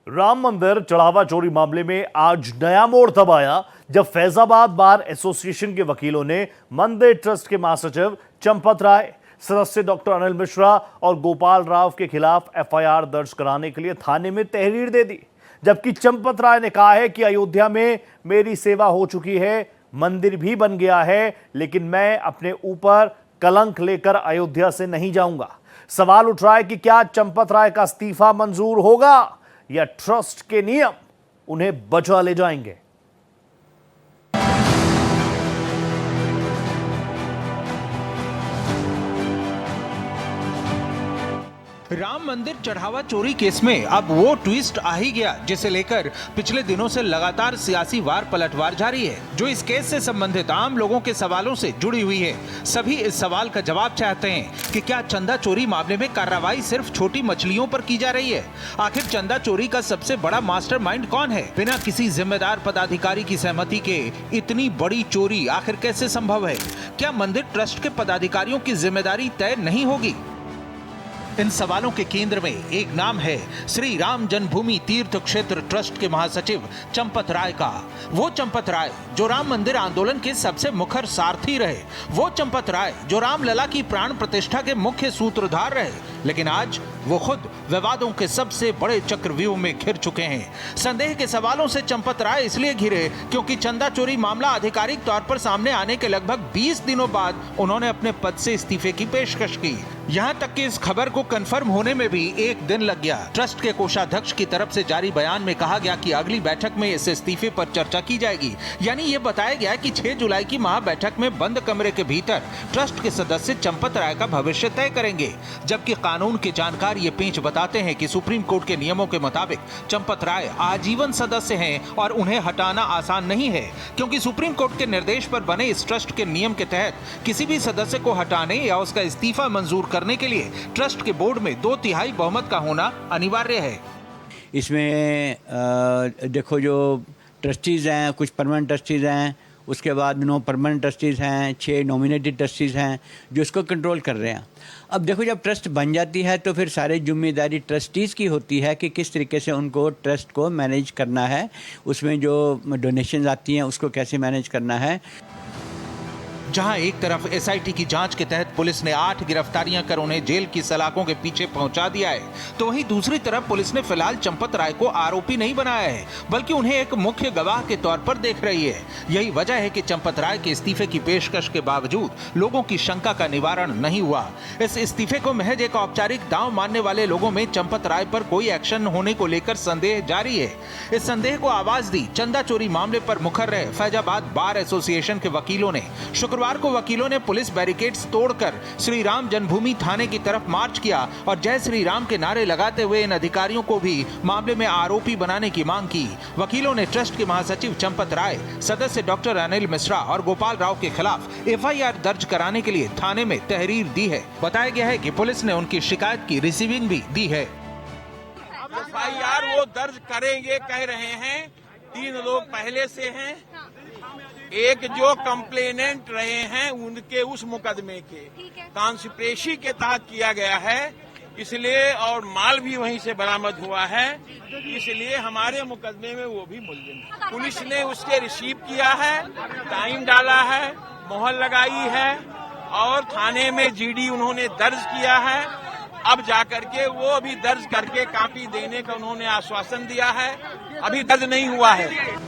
राम मंदिर चढ़ावा चोरी मामले में आज नया मोड़ तब आया जब फैजाबाद बार एसोसिएशन के वकीलों ने मंदिर ट्रस्ट के महासचिव चंपत राय, सदस्य डॉक्टर अनिल मिश्रा और गोपाल राव के खिलाफ एफआईआर दर्ज कराने के लिए थाने में तहरीर दे दी। जबकि चंपत राय ने कहा है कि अयोध्या में मेरी सेवा हो चुकी है, मंदिर भी बन गया है, लेकिन मैं अपने ऊपर कलंक लेकर अयोध्या से नहीं जाऊंगा। सवाल उठ रहा है कि क्या चंपत राय का इस्तीफा मंजूर होगा या ट्रस्ट के नियम उन्हें बचा ले जाएंगे। राम मंदिर चढ़ावा चोरी केस में अब वो ट्विस्ट आ ही गया जिसे लेकर पिछले दिनों से लगातार सियासी वार पलटवार जारी है, जो इस केस से संबंधित आम लोगों के सवालों से जुड़ी हुई है। सभी इस सवाल का जवाब चाहते हैं कि क्या चंदा चोरी मामले में कार्रवाई सिर्फ छोटी मछलियों पर की जा रही है? आखिर चंदा चोरी का सबसे बड़ा मास्टरमाइंड कौन है? बिना किसी जिम्मेदार पदाधिकारी की सहमति के इतनी बड़ी चोरी आखिर कैसे संभव है? क्या मंदिर ट्रस्ट के पदाधिकारियों की जिम्मेदारी तय नहीं होगी? इन सवालों के केंद्र में एक नाम है श्री राम जन्मभूमि तीर्थ क्षेत्र ट्रस्ट के महासचिव चंपत राय का। वो चंपत राय जो राम मंदिर आंदोलन के सबसे मुखर सारथी रहे, वो चंपत राय जो रामलला की प्राण प्रतिष्ठा के मुख्य सूत्रधार रहे, लेकिन आज वो खुद विवादों के सबसे बड़े चक्रव्यूह में घिर चुके हैं। संदेह के सवालों से चंपत राय इसलिए घिरे क्योंकि चंदा चोरी मामला आधिकारिक तौर पर सामने आने के लगभग 20 दिनों बाद उन्होंने अपने पद से इस्तीफे की पेशकश की। यहाँ तक कि इस खबर को कंफर्म होने में भी एक दिन लग गया। ट्रस्ट के कोषाध्यक्ष की तरफ से जारी बयान में कहा गया कि अगली बैठक में इस इस्तीफे पर चर्चा की जाएगी। यानी ये बताया गया कि 6 जुलाई की महा बैठक में बंद कमरे के भीतर ट्रस्ट के सदस्य चंपत राय का भविष्य तय करेंगे। जबकि कानून के जानकार ये पेंच बताते हैं कि सुप्रीम कोर्ट के नियमों के मुताबिक चंपत राय आजीवन सदस्य हैं और उन्हें हटाना आसान नहीं है, क्योंकि सुप्रीम कोर्ट के निर्देश पर बने इस ट्रस्ट के नियम के तहत किसी भी सदस्य को हटाने या उसका इस्तीफा मंजूर करने के लिए ट्रस्ट के बोर्ड में 2/3 बहुमत का होना अनिवार्य है। इसमें देखो, जो ट्रस्टीज़ हैं, कुछ परमानेंट ट्रस्टीज़ हैं, उसके बाद 9 परमानेंट ट्रस्टीज़ हैं, 6 नॉमिनेटेड ट्रस्टीज़ हैं जो इसको कंट्रोल कर रहे हैं। अब देखो, जब ट्रस्ट बन जाती है तो फिर सारी जिम्मेदारी ट्रस्टीज़ की होती है कि किस तरीके से उनको ट्रस्ट को मैनेज करना है, उसमें जो डोनेशंस आती हैं उसको कैसे मैनेज करना है। जहां एक तरफ एसआईटी की जांच के तहत पुलिस ने 8 गिरफ्तारियां कर उन्हें जेल की सलाखों के पीछे पहुंचा दिया है, तो वहीं दूसरी तरफ पुलिस ने फिलहाल चंपत राय को आरोपी नहीं बनाया है, बल्कि उन्हें एक मुख्य गवाह के तौर पर देख रही है। यही वजह है कि चंपत राय के इस्तीफे की पेशकश के बावजूद लोगों की शंका का निवारण नहीं हुआ। इस इस्तीफे को महज एक औपचारिक दांव मानने वाले लोगों में चंपत राय पर कोई एक्शन होने को लेकर संदेह जारी है। इस संदेह को आवाज दी चंदा चोरी मामले पर मुखर रहे फैजाबाद बार एसोसिएशन के वकीलों ने। शुक्रवार को वकीलों ने पुलिस बैरिकेड्स तोड़कर श्री राम जन्मभूमि थाने की तरफ मार्च किया और जय श्री राम के नारे लगाते हुए इन अधिकारियों को भी मामले में आरोपी बनाने की मांग की। वकीलों ने ट्रस्ट के महासचिव चंपत राय, सदस्य डॉक्टर अनिल मिश्रा और गोपाल राव के खिलाफ एफआईआर दर्ज कराने के लिए थाने में तहरीर दी है। बताया गया है कि पुलिस ने उनकी शिकायत की रिसीविंग भी दी है। एफआईआर वो दर्ज करेंगे कह रहे हैं। 3 लोग पहले से हैं, एक जो कंप्लेनेंट रहे हैं उनके उस मुकदमे के कॉन्स्पिरेसी के तहत किया गया है, इसलिए और माल भी वहीं से बरामद हुआ है, इसलिए हमारे मुकदमे में वो भी मुलजिम है। पुलिस ने उसके रिसीव किया है, टाइम डाला है, मोहर लगाई है और थाने में जीडी उन्होंने दर्ज किया है। अब जाकर के वो अभी दर्ज करके कॉपी देने का उन्होंने आश्वासन दिया है, अभी दर्ज नहीं हुआ है।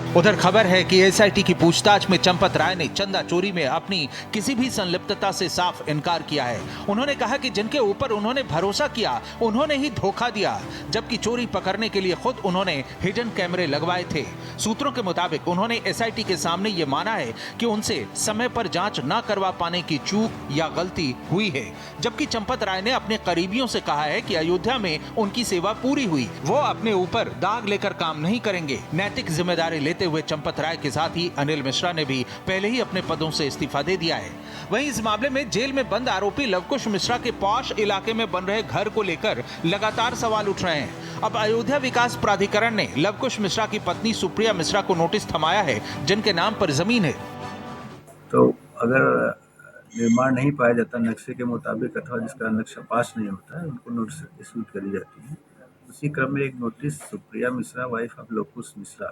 उधर खबर है कि एसआईटी की पूछताछ में चंपत राय ने चंदा चोरी में अपनी किसी भी संलिप्तता से साफ इनकार किया है। उन्होंने कहा कि जिनके ऊपर उन्होंने भरोसा किया उन्होंने ही धोखा दिया, जबकि चोरी पकड़ने के लिए खुद उन्होंने हिडन कैमरे लगवाए थे। सूत्रों के मुताबिक उन्होंने एसआईटी के सामने ये माना है कि उनसे समय पर जांच न करवा पाने की चूक या गलती हुई है। जबकि चंपत राय ने अपने करीबियों से कहा है कि अयोध्या में उनकी सेवा पूरी हुई, वो अपने ऊपर दाग लेकर काम नहीं करेंगे। नैतिक जिम्मेदारी लेते हुए चंपत राय के साथ ही अनिल मिश्रा ने भी पहले ही अपने पदों से इस्तीफा दे दिया है। वहीं इस मामले में जेल में बंद आरोपी लवकुश मिश्रा के पॉश इलाके में बन रहे घर को लेकर लगातार सवाल उठ रहे हैं। अब अयोध्या विकास प्राधिकरण ने लवकुश मिश्रा की पत्नी सुप्रिया मिश्रा को नोटिस थमाया है, जिनके नाम पर जमीन है। तो अगर निर्माण नहीं पाया जाता नक्शे के मुताबिक अथवा जिसका नक्शा पास नहीं होता है, उनको नोटिस इशू करी जाती है उसी क्रम में एक notice Supriya Mishra wife of Lokush Mishra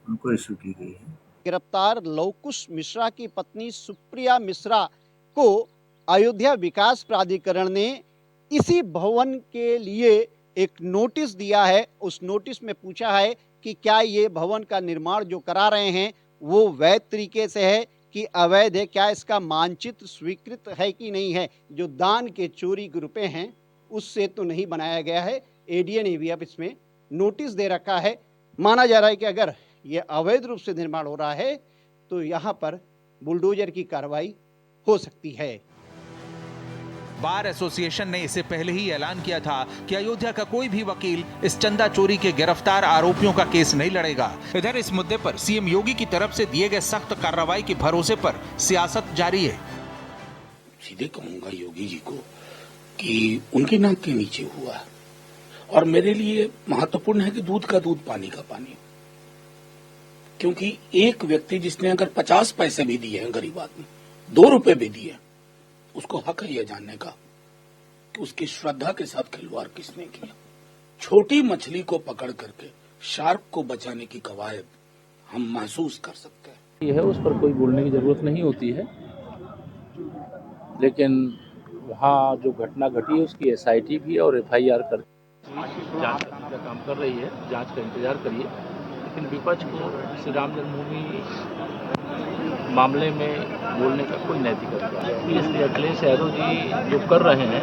उनको इशू की गई है। गिरफ्तार लवकुश मिश्रा की पत्नी सुप्रिया मिश्रा को अयोध्या विकास प्राधिकरण ने इसी भवन के लिए एक नोटिस दिया है। उस नोटिस में पूछा है कि क्या ये भवन का निर्माण जो करा रहे हैं वो वैध तरीके से है कि अवैध है, क्या इसका मानचित्र स्वीकृत है कि नहीं है। जो दान के चोरी के रुपए हैं उससे तो नहीं बनाया गया है। एडीए ने भी अब इसमें नोटिस दे रखा है। माना जा रहा है कि अगर ये अवैध रूप से निर्माण हो रहा है तो यहाँ पर बुलडोजर की कार्रवाई हो सकती है। बार एसोसिएशन ने इससे पहले ही ऐलान किया था कि अयोध्या का कोई भी वकील इस चंदा चोरी के गिरफ्तार आरोपियों का केस नहीं लड़ेगा। इधर इस मुद्दे पर सीएम योगी की तरफ से दिए गए सख्त कार्रवाई के भरोसे पर सियासत जारी है। सीधे कहूंगा योगी जी को कि उनके नाक के नीचे हुआ है और मेरे लिए महत्वपूर्ण है कि दूध का दूध पानी का पानी, क्योंकि एक व्यक्ति जिसने अगर 50 पैसे भी दिए हैं गरीब आदमी, 2 रुपए भी दिए, उसको हक है यह जानने का कि उसकी श्रद्धा के साथ खिलवाड़ किसने किया। छोटी मछली को पकड़ करके शार्क को बचाने की कवायद हम महसूस कर सकते हैं। ये है, उस पर कोई बोलने की जरूरत नहीं होती है, लेकिन वहाँ जो घटना घटी है उसकी एसआईटी भी है और एफआईआर कर जांच करने का काम कर रही है। जांच का इंतजार करिए, लेकिन विपक्ष को श्री राम जन्मभूमि मामले में बोलने का कोई नैतिक अधिकार नहीं। इसलिए अखिलेश यादव जी जो कर रहे हैं,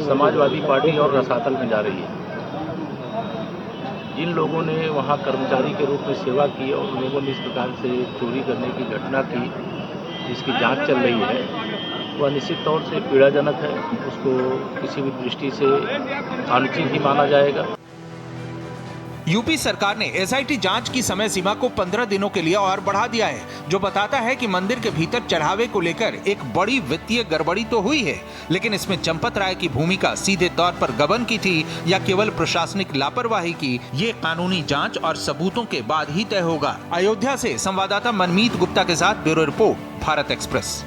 समाजवादी पार्टी और रसातल में जा रही है। जिन लोगों ने वहाँ कर्मचारी के रूप में सेवा की और उन लोगों ने इस प्रकार से चोरी करने की घटना की जिसकी जांच चल रही है, वह निश्चित तौर से पीड़ाजनक है। उसको किसी भी दृष्टि से अनुचित ही माना जाएगा। यूपी सरकार ने एसआईटी जांच की समय सीमा को 15 दिनों के लिए और बढ़ा दिया है, जो बताता है कि मंदिर के भीतर चढ़ावे को लेकर एक बड़ी वित्तीय गड़बड़ी तो हुई है, लेकिन इसमें चंपत राय की भूमिका सीधे तौर पर गबन की थी या केवल प्रशासनिक लापरवाही की, ये कानूनी जांच और सबूतों के बाद ही तय होगा। अयोध्या से संवाददाता मनमीत गुप्ता के साथ ब्यूरो रिपोर्ट, भारत एक्सप्रेस।